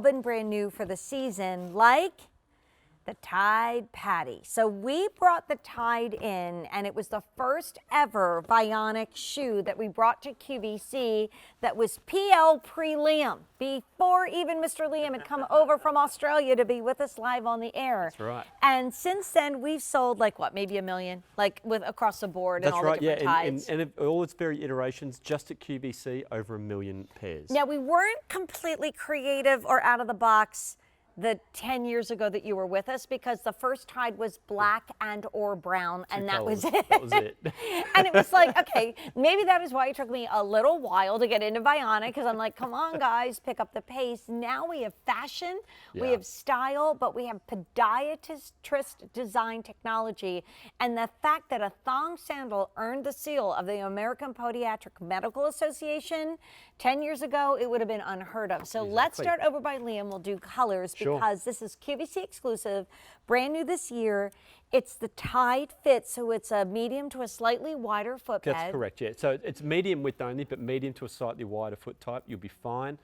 been brand new for the season, like the Tide Patty. So we brought the Tide in, and it was the first ever Vionic shoe that we brought to QVC that was PL pre-Liam, before even Mr. Liam had come over from Australia to be with us live on the air. That's right. And since then, we've sold like what, maybe 1 million, like with across the board. That's and all right, the different tides. and all its very iterations, just at QVC, over 1 million pairs. Now, we weren't completely creative or out of the box the 10 years ago that you were with us, because the first Tide was black and or brown, and that was it. That was it. And it was like, okay, maybe that is why it took me a little while to get into Vionic, because I'm like, come on guys, pick up the pace. Now we have fashion, we have style, but we have podiatrist design technology. And the fact that a thong sandal earned the seal of the American Podiatric Medical Association 10 years ago, it would have been unheard of. So let's start over by Liam. We'll do colors, because this is QVC exclusive, brand new this year. It's the Tide Fit, so it's a medium to a slightly wider foot bed. That's correct, yeah. So it's medium width only, but medium to a slightly wider foot type, you'll be fine.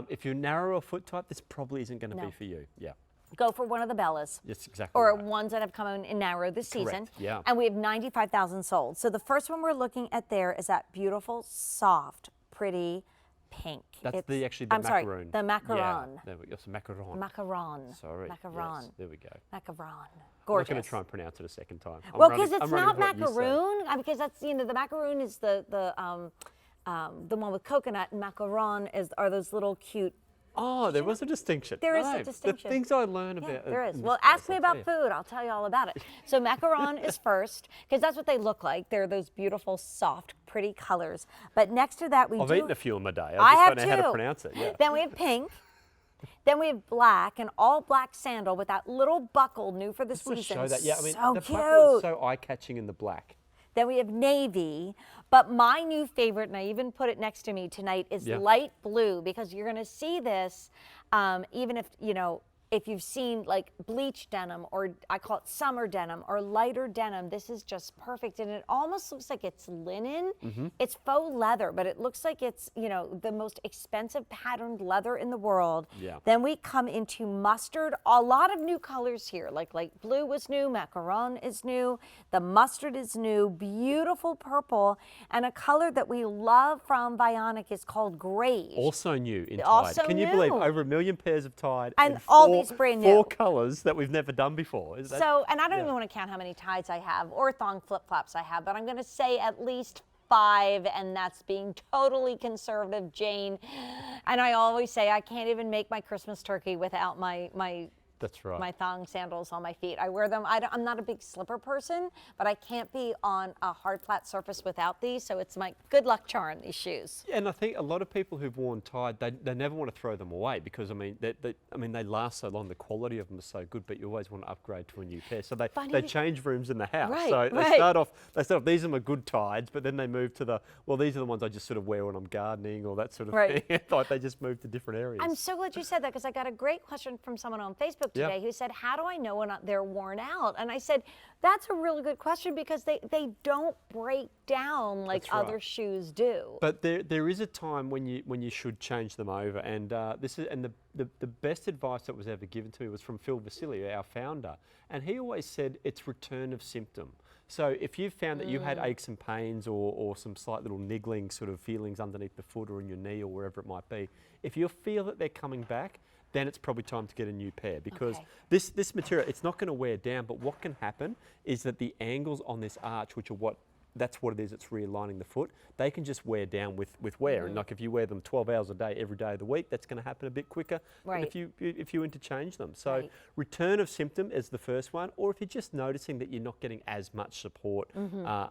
If you're narrower foot type, this probably isn't going to be for you. Yeah. Go for one of the Bellas. Yes, exactly. Or right. ones that have come in narrow this season. Yeah. And we have 95,000 sold. So the first one we're looking at there is that beautiful, soft, pretty pink. That's actually the macaroon. Sorry, the macaron. Yeah, there we go. So macaron. Macaron. Sorry. Macaron. Yes, there we go. Macaron. Gorgeous. I'm not going to try and pronounce it a second time. Well, because it's not macaroon. Because that's, you know, the macaroon is the one with coconut, and macaron are those little cute. Oh, there was a distinction. There is a distinction. The things I learn about. Yeah, there is. Well, ask me about food. I'll tell you all about it. So macaron is first, because that's what they look like. They're those beautiful, soft, pretty colors. But next to that, I've eaten a few in my day. I just don't know how to pronounce it. Yeah. Then we have pink. Then we have black, an all black sandal with that little buckle, new for the season. Show that. Yeah, I mean, so the cute. buckle is so eye-catching in the black. Then we have navy, but my new favorite, and I even put it next to me tonight, is light blue, because you're going to see this, even if, you know, if you've seen like bleach denim, or I call it summer denim, or lighter denim, this is just perfect. And it almost looks like it's linen. It's faux leather, but it looks like it's, you know, the most expensive patterned leather in the world. Yeah. Then we come into mustard, a lot of new colors here, like light blue was new, macaron is new, the mustard is new, beautiful purple, and a color that we love from Vionic is called gray. Also new in Tide. Also Can you believe over 1 million pairs of Tide and all these brand new. 4 colors that we've never done before. So, and I don't even want to count how many Tides I have or thong flip-flops I have, but I'm going to say at least 5, and that's being totally conservative, Jane. And I always say I can't even make my Christmas turkey without my That's right. my thong sandals on my feet. I wear them. I'm not a big slipper person, but I can't be on a hard flat surface without these, so it's my good luck charm, these shoes. Yeah, and I think a lot of people who've worn Tide, they never want to throw them away, because I mean they last so long, the quality of them is so good, but you always want to upgrade to a new pair. So they change rooms in the house. Right, so they right. start off, these are my good Tides, but then they move to these are the ones I just sort of wear when I'm gardening or that sort of thing. Like they just move to different areas. I'm so glad you said that, because I got a great question from someone on Facebook today who said, how do I know when they're worn out? And I said, that's a really good question, because they don't break down like other shoes do. But there is a time when you should change them over, and the best advice that was ever given to me was from Phil Vasili, our founder, and he always said it's return of symptom. So if you found that you had aches and pains or some slight little niggling sort of feelings underneath the foot or in your knee or wherever it might be, if you feel that they're coming back, then it's probably time to get a new pair, because this material, it's not going to wear down, but what can happen is that the angles on this arch, which are that's what it is, it's realigning the foot, they can just wear down with wear. And like if you wear them 12 hours a day, every day of the week, that's going to happen a bit quicker than if you interchange them. So return of symptom is the first one, or if you're just noticing that you're not getting as much support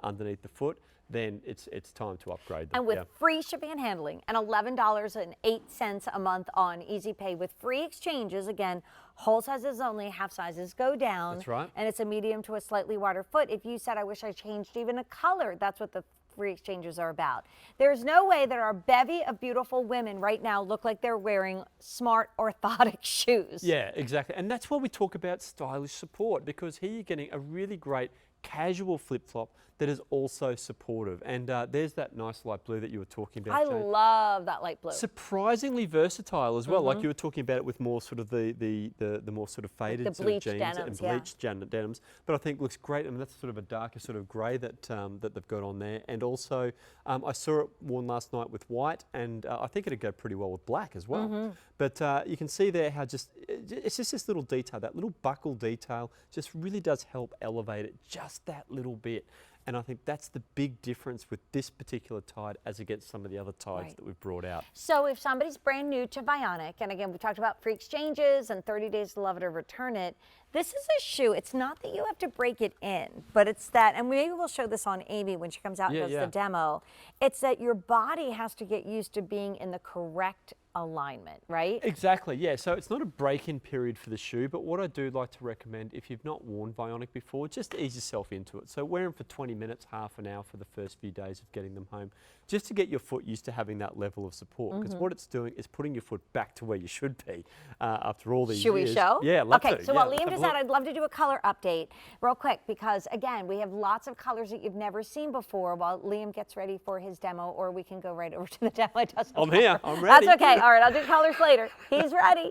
underneath the foot, then it's time to upgrade them. And with free shipping and handling, and $11.08 a month on Easy Pay with free exchanges, again, whole sizes only, half sizes go down. That's right. And it's a medium to a slightly wider foot. If you said, I wish I changed even a color, that's what the free exchanges are about. There's no way that our bevy of beautiful women right now look like they're wearing smart orthotic shoes. Yeah, exactly. And that's why we talk about stylish support, because here you're getting a really great casual flip-flop that is also supportive. And there's that nice light blue that you were talking about, I Jane. love that light blue. Surprisingly versatile as well. Like you were talking about it with more sort of the more sort of faded the sort of bleached jeans denims, and bleached denims. But I think looks great. I mean, that's sort of a darker sort of grey that that they've got on there. And also, I saw it worn last night with white, and I think it'd go pretty well with black as well. But you can see there how it's just this little detail, that little buckle detail, just really does help elevate it just that little bit. And I think that's the big difference with this particular tide as against some of the other tides that we've brought out. So if somebody's brand new to Vionic, and again, we talked about free exchanges and 30 days to love it or return it, this is a shoe. It's not that you have to break it in, but it's that, and maybe we'll show this on Amy when she comes out and does the demo. It's that your body has to get used to being in the correct alignment, right? Exactly, yeah. So it's not a break-in period for the shoe, but what I do like to recommend, if you've not worn Vionic before, just ease yourself into it. So wear them for 20 minutes, half an hour for the first few days of getting them home, just to get your foot used to having that level of support. Because what it's doing is putting your foot back to where you should be after all these years. Should we show? Yeah, love to. Okay, so while Liam does that, I'd love to do a color update real quick, because again, we have lots of colors that you've never seen before while Liam gets ready for his demo, or we can go right over to the demo. It doesn't I'm matter. here, I'm ready. That's okay. All right, I'll do colors later. He's ready.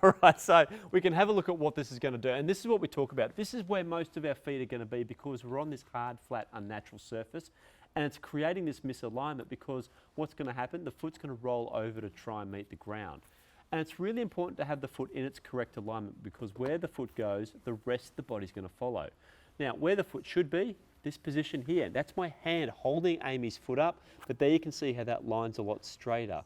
All right, so we can have a look at what this is going to do. And this is what we talk about. This is where most of our feet are going to be, because we're on this hard, flat, unnatural surface. And it's creating this misalignment, because what's going to happen? The foot's going to roll over to try and meet the ground. And it's really important to have the foot in its correct alignment, because where the foot goes, the rest of the body's going to follow. Now, where the foot should be, this position here, that's my hand holding Amy's foot up, but there you can see how that line's a lot straighter.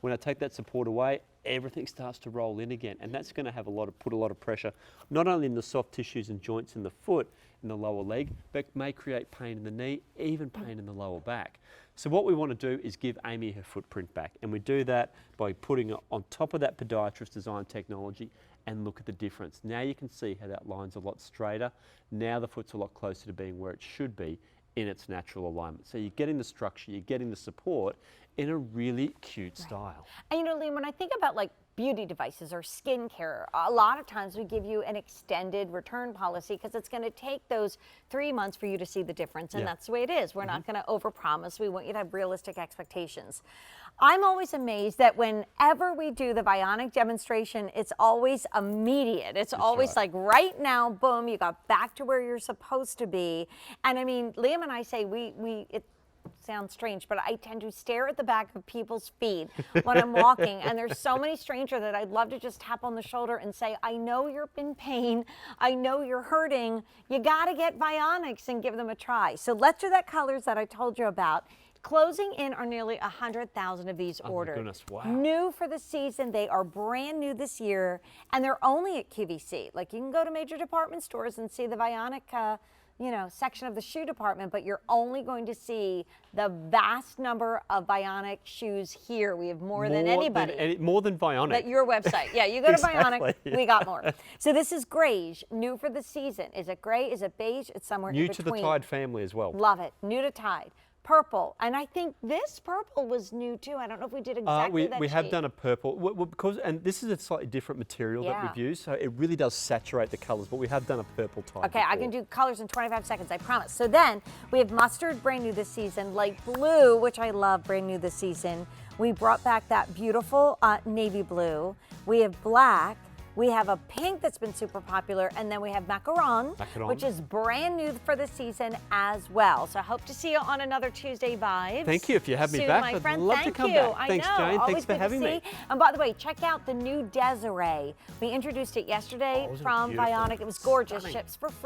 When I take that support away, everything starts to roll in again, and that's going to have put a lot of pressure, not only in the soft tissues and joints in the foot, in the lower leg, but may create pain in the knee, even pain in the lower back. So what we want to do is give Amy her footprint back, and we do that by putting it on top of that podiatrist design technology, and look at the difference. Now you can see how that line's a lot straighter. Now the foot's a lot closer to being where it should be in its natural alignment. So you're getting the structure, you're getting the support in a really cute style. And you know, Liam, when I think about like beauty devices or skincare, a lot of times we give you an extended return policy, because it's going to take those 3 months for you to see the difference, and that's the way it is. We're not going to overpromise. We want you to have realistic expectations. I'm always amazed that whenever we do the Vionic demonstration, it's always immediate. It's always like right now, boom, you got back to where you're supposed to be. And I mean, Liam and I say it sounds strange, but I tend to stare at the back of people's feet when I'm walking, and there's so many strangers that I'd love to just tap on the shoulder and say, I know you're in pain, I know you're hurting, you got to get Vionics and give them a try. So let's do that colors that I told you about. Closing in are nearly 100,000 of these ordered. My goodness, wow. New for the season. They are brand new this year, and they're only at QVC. Like, you can go to major department stores and see the Vionic section of the shoe department, but you're only going to see the vast number of Vionic shoes here. We have more than anybody. More than Vionic. At your website. Yeah, you go to Vionic, we got more. So this is Greige, new for the season. Is it gray? Is it beige? It's somewhere in New between. to the Tide family as well. Love it. New to Tide. Purple, and I think this purple was new too. I don't know if we did exactly that we have shade. done a purple, and this is a slightly different material that we've used, so it really does saturate the colors, but we have done a purple type. Okay, I can do colors in 25 seconds, I promise. So then we have mustard, brand new this season, light blue, which I love, brand new this season. We brought back that beautiful navy blue. We have black. We have a pink that's been super popular, and then we have macaron, which is brand new for the season as well. So I hope to see you on another Tuesday Vibes. Thank you. If you have me soon, back, my friend. I'd love to come back. Thanks, Jane. Always Thanks for having me. And by the way, check out the new Desiree. We introduced it yesterday from beautiful? Vionic. It was gorgeous. Stunning. Ships for free.